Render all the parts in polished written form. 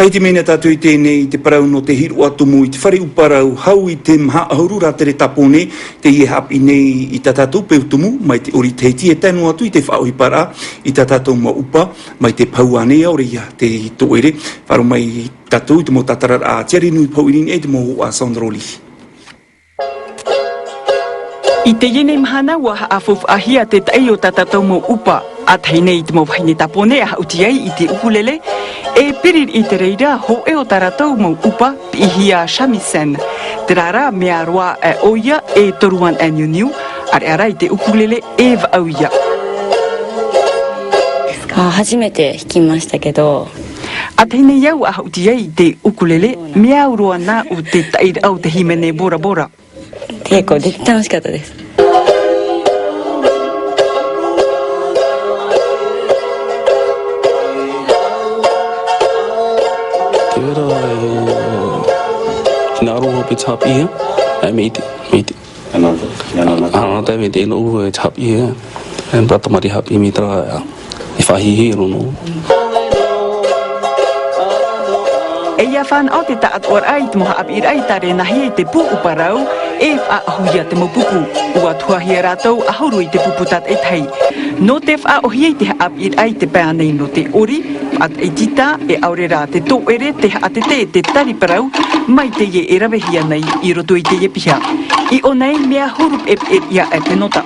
Hei te mena tātou I tēnei te parau no te hiru atu mo I te whare uparau hau I te maha ahurura tere tapone te ie hapi nei I tā tātou peutumu mai te ori te heti e tanu atu I te whaohi para I tā tātou ma upa mai te pauane aore ia te toere wharo mai tātou I te mo tātarar a tiari nui pauirin e te mo a Sondroli. I te iene mahana wa haafof ahia te tai o tātou mo upa a teine I te mo whaine tapone a hauti ai I te ukulele e pirir I te reira ho e o tātou mo upa I hia shamisen. Te rara mea roa e oia e toruan e niu are ara I te ukulele e vauia. 初めて弾きましたけど A teine iau a hauti ai te ukulele mea roa na o te tai au te himene bora bora. 結構楽しかったです Naru be top ear. I made it. Another made it over top ear. And Bratamari happy mitra. If I hear no. Eia fan au te taat or ai te moha apir ai tare na hei te pu uparau e wha ahuia te mopupu. Ua tuahia rātou ahuru I te puputat e tai. No te wha ohia te apir ai te pēanei no te ori, at e tita e aure rā te tōere te haatete te tari parau, mai te ye e rawehia nei I roto I te ye piha. I o nei mea hurup ia e te nota.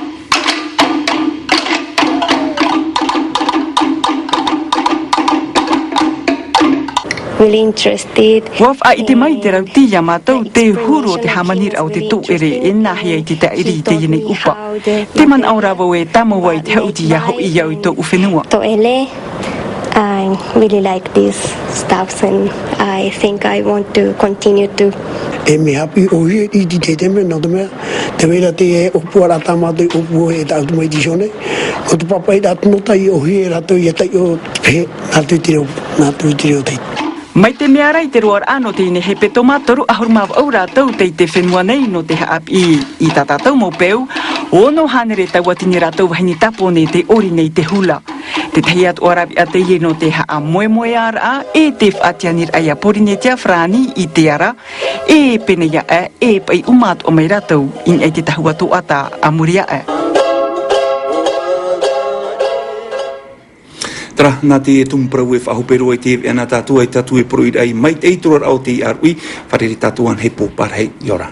Really interested. Waf a I te mai te rau tia mātou te huru o te hamanir au te tōere e nahi ai te tairi te yenei upa. Te man au rawo e tamo wai te hauti ia ho I au I tō uwhenua. Toele, I really like these stuffs and I think I want to continue to. E me hapi o hi I te te me no te mea. Te wera te e opu ara tamate opu e ta automai ti shone. Ko te papa I ratu nota I o hi e ratu I e tai o te nātu I te reo tei. Mai te mea rai te roar ano te ine he peto mataru ahur maw au rātou te whenua nei no te haapi I tā tātou mō peu, ono hanere tau atini rātou wahini tapone te ori nei te hula. Te tei atu arabi a te ie no te haa moe moe ara e te whaatianir ai a porine tia frani I te ara e pene ia e pai umat o mai rātou in e te tahu atu ata a muria e. Tara, nā te tumprau e whahopero e te e nā tātua e tātua e proir ai mai te eiturar au te I arui, whareri tātuan he pōpar hei, Iora.